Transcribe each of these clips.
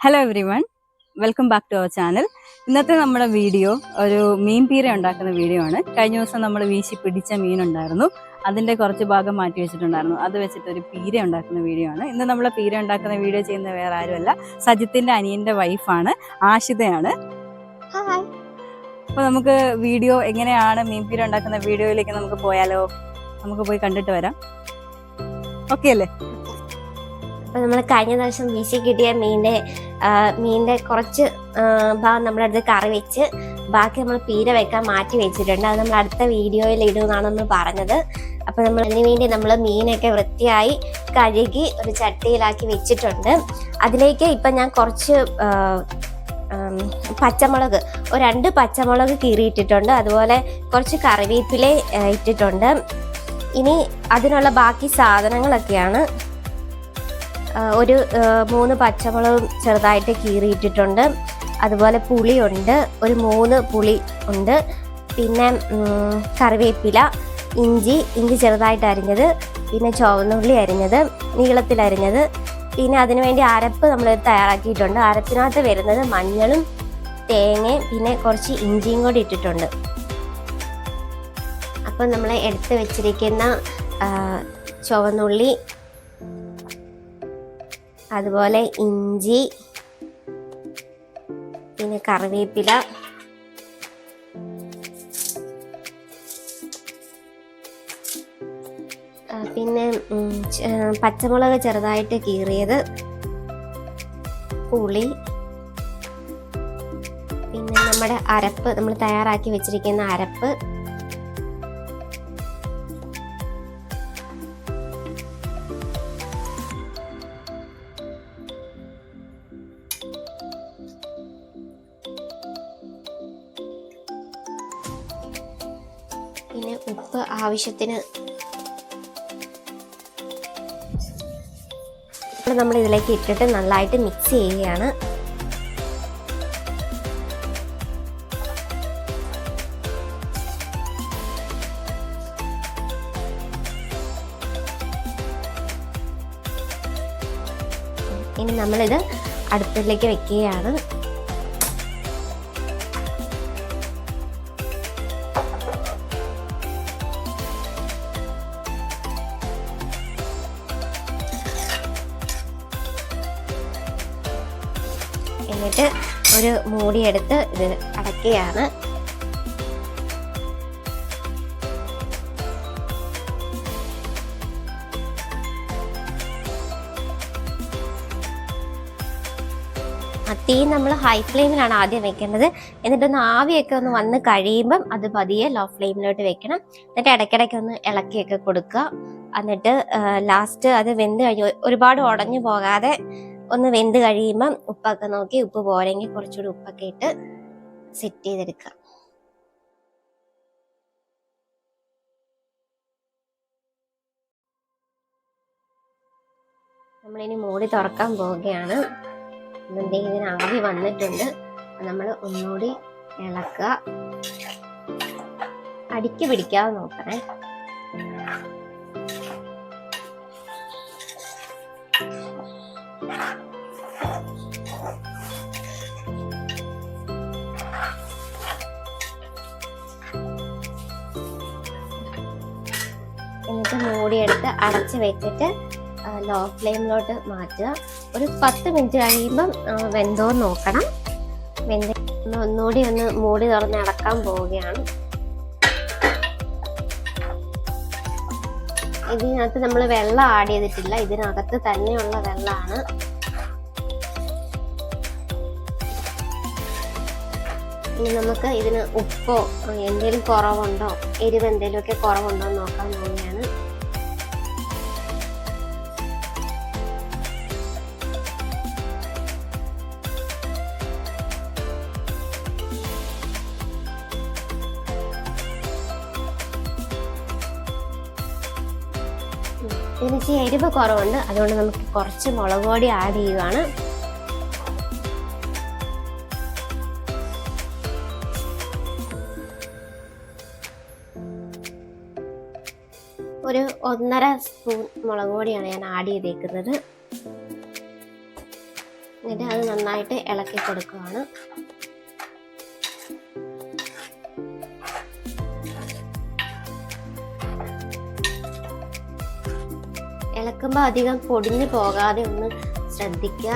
Hello everyone, welcome back to our channel. ഇന്നത്തെ നമ്മുടെ video ഒരു മീൻ പീര ഉണ്ടാക്കുന്ന വീഡിയോ ആണ്. കഴിഞ്ഞ ദിവസം നമ്മൾ വീശി പിടിച്ച മീനുണ്ടായിരുന്നു, അതിൻ്റെ കുറച്ച് ഭാഗം മാറ്റി വെച്ചിട്ടുണ്ടായിരുന്നു. അത് വെച്ചിട്ട് ഒരു പീര ഉണ്ടാക്കുന്ന വീഡിയോ ആണ്. ഇന്ന് നമ്മൾ പീര ഉണ്ടാക്കുന്ന വീഡിയോ ചെയ്യുന്ന വേറെ ആരുമല്ല, സജിത്തിൻ്റെ അനിയൻ്റെ വൈഫാണ്, ആഷിതയാണ്. അപ്പോൾ നമുക്ക് വീഡിയോ എങ്ങനെയാണ് മീൻ പീര ഉണ്ടാക്കുന്ന വീഡിയോയിലേക്ക് നമുക്ക് പോയാലോ? നമുക്ക് പോയി കണ്ടിട്ട് വരാം. ഓക്കെ അല്ലേ? അപ്പോൾ നമ്മൾ കഴിഞ്ഞ ദിവസം വീശി കിട്ടിയ മീനിൻ്റെ കുറച്ച് ഭാഗം നമ്മളടുത്ത് കറി വെച്ച് ബാക്കി നമ്മൾ പീര വെക്കാൻ മാറ്റി വെച്ചിട്ടുണ്ട്. അത് നമ്മൾ അടുത്ത വീഡിയോയിൽ ഇടുമെന്നാണ് നമ്മൾ പറഞ്ഞത്. അപ്പോൾ നമ്മൾ അതിന് വേണ്ടി നമ്മൾ മീനൊക്കെ വൃത്തിയായി കഴുകി ഒരു ചട്ടിയിലാക്കി വെച്ചിട്ടുണ്ട്. അതിലേക്ക് ഇപ്പം ഞാൻ കുറച്ച് പച്ചമുളക്, ഒരു 2 പച്ചമുളക് കീറിയിട്ടിട്ടുണ്ട്. അതുപോലെ കുറച്ച് കറിവേപ്പില ഇട്ടിട്ടുണ്ട്. ഇനി അതിനുള്ള ബാക്കി സാധനങ്ങളൊക്കെയാണ്. ഒരു 3 പച്ചമുളകും ചെറുതായിട്ട് കീറിയിട്ടിട്ടുണ്ട്. അതുപോലെ പുളിയുണ്ട്, ഒരു 3 പുളി ഉണ്ട്. പിന്നെ കറിവേപ്പില, ഇഞ്ചി ചെറുതായിട്ട് അരിഞ്ഞത്, പിന്നെ ചുവന്നുള്ളി അരിഞ്ഞത്, നീളത്തിലരിഞ്ഞത്. പിന്നെ അതിനുവേണ്ടി അരപ്പ് നമ്മൾ തയ്യാറാക്കിയിട്ടുണ്ട്. അരപ്പിനകത്ത് വരുന്നത് മഞ്ഞളും തേങ്ങയും പിന്നെ കുറച്ച് ഇഞ്ചിയും കൂടി ഇട്ടിട്ടുണ്ട്. അപ്പം നമ്മൾ എടുത്ത് വെച്ചിരിക്കുന്ന ചുവന്നുള്ളി, അതുപോലെ ഇഞ്ചി, പിന്നെ കറിവേപ്പില, പിന്നെ പച്ചമുളക് ചെറുതായിട്ട് കീറിയത്, പുളി, പിന്നെ നമ്മുടെ അരപ്പ്, നമ്മൾ തയ്യാറാക്കി വെച്ചിരിക്കുന്ന അരപ്പ്, പിന്നെ ഉപ്പ് ആവശ്യത്തിന്. നമ്മൾ ഇതിലേക്ക് ഇട്ടിട്ട് നന്നായിട്ട് മിക്സ് ചെയ്യുകയാണ്. ഇനി നമ്മളിത് അടുപ്പിലേക്ക് വെക്കുകയാണ്. എന്നിട്ട് ഒരു മൂടിയെടുത്ത് ഇത് അടയ്ക്കുകയാണ്. തീ നമ്മൾ ഹൈ ഫ്ലെയിമിലാണ് ആദ്യം വെക്കേണ്ടത്. എന്നിട്ടൊന്ന് ആവിയൊക്കെ ഒന്ന് വന്ന് കഴിയുമ്പം അത് പതിയെ ലോ ഫ്ലെയിമിലോട്ട് വെക്കണം. എന്നിട്ട് ഇടയ്ക്കിടയ്ക്ക് ഒന്ന് ഇളക്കിയൊക്കെ കൊടുക്കുക. എന്നിട്ട് ലാസ്റ്റ് അത് വെന്ത് കഴിഞ്ഞ് ഒരുപാട് ഉടഞ്ഞു പോകാതെ ഒന്ന് വെന്ത് കഴിയുമ്പം ഉപ്പൊക്കെ നോക്കി, ഉപ്പ് പോരെങ്കിൽ കുറച്ചുകൂടി ഉപ്പൊക്കെ ഇട്ട് സെറ്റ് ചെയ്തെടുക്കുക. നമ്മളിനി മൂടി തുറക്കാൻ പോവുകയാണ്. ഇതിന് ആവി വന്നിട്ടുണ്ട്. നമ്മൾ ഒന്നുകൂടി ഇളക്കുക. അടിക്ക് പിടിക്കാതെ നോക്കണേ. എന്നിട്ട് മൂടിയെടുത്ത് അടച്ച് വെച്ചിട്ട് ലോ ഫ്ലെയിമിലോട്ട് മാറ്റുക. ഒരു 10 മിനിറ്റ് കഴിയുമ്പം വെന്തോ നോക്കണം. ഒന്നുകൂടി ഒന്ന് മൂടി തുറന്ന് ഇളക്കാൻ പോവുകയാണ്. ഇതിനകത്ത് നമ്മൾ വെള്ളം ആഡ് ചെയ്തിട്ടില്ല, ഇതിനകത്ത് തന്നെയുള്ള വെള്ളമാണ്. ഇനി നമുക്ക് ഇതിന് ഉപ്പോ എന്തെങ്കിലും കുറവുണ്ടോ, എരിവ് എന്തെങ്കിലുമൊക്കെ കുറവുണ്ടോ എന്ന് നോക്കാൻ പോവുകയാണ്. ഇതിന് എരിവ് കുറവുണ്ട്, അതുകൊണ്ട് നമുക്ക് കുറച്ച് മുളക് പൊടി ആഡ് ചെയ്യുകയാണ്. ഒരു 1.5 സ്പൂൺ മുളക് പൊടിയാണ് ഞാൻ ആഡ് ചെയ്തേക്കുന്നത്. എന്നിട്ട് അത് നന്നായിട്ട് ഇളക്കി കൊടുക്കുകയാണ്. ഇളക്കുമ്പോൾ അധികം പൊടിഞ്ഞു പോകാതെ ഒന്ന് ശ്രദ്ധിക്കുക.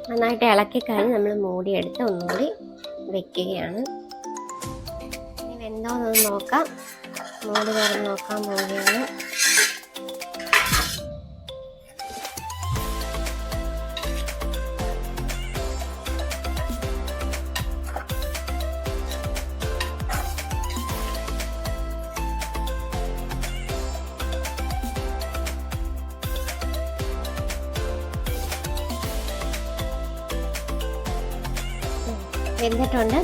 നന്നായിട്ട് ഇളക്കി കഴിഞ്ഞ് നമ്മൾ മൂടിയെടുത്ത് ഒന്നുകൂടി വെക്കുകയാണ്. ഇനി വെന്തോന്നൊന്ന് നോക്കാം. മൂടി തുറന്ന് നോക്കാൻ പോവുകയാണ്. വെന്തിട്ടുണ്ട്.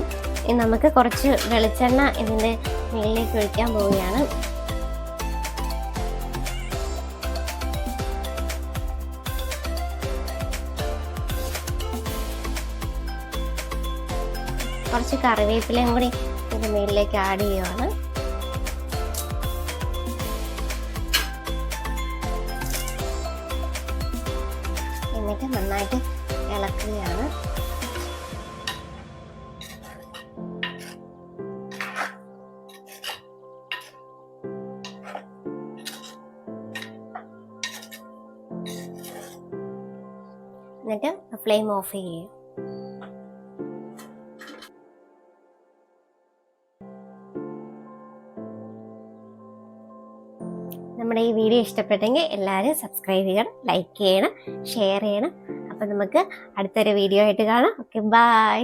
ഇനി നമുക്ക് കുറച്ച് വെളിച്ചെണ്ണ ഇതിൻ്റെ മുകളിലേക്ക് ഒഴിക്കാൻ പോവുകയാണ്. കുറച്ച് കറിവേപ്പിലയും കൂടി ഇതിൻ്റെ മുകളിലേക്ക് ആഡ് ചെയ്യുകയാണ്. എന്നിട്ട് നന്നായിട്ട് ഇളക്കുകയാണ്. എന്നിട്ട് ഫ്ലെയിം ഓഫ് ചെയ്യും. നമ്മുടെ ഈ വീഡിയോ ഇഷ്ടപ്പെട്ടെങ്കിൽ എല്ലാവരും സബ്സ്ക്രൈബ് ചെയ്യണം, ലൈക്ക് ചെയ്യണം, ഷെയർ ചെയ്യണം. അപ്പം നമുക്ക് അടുത്തൊരു വീഡിയോ ആയിട്ട് കാണാം. Okay, by.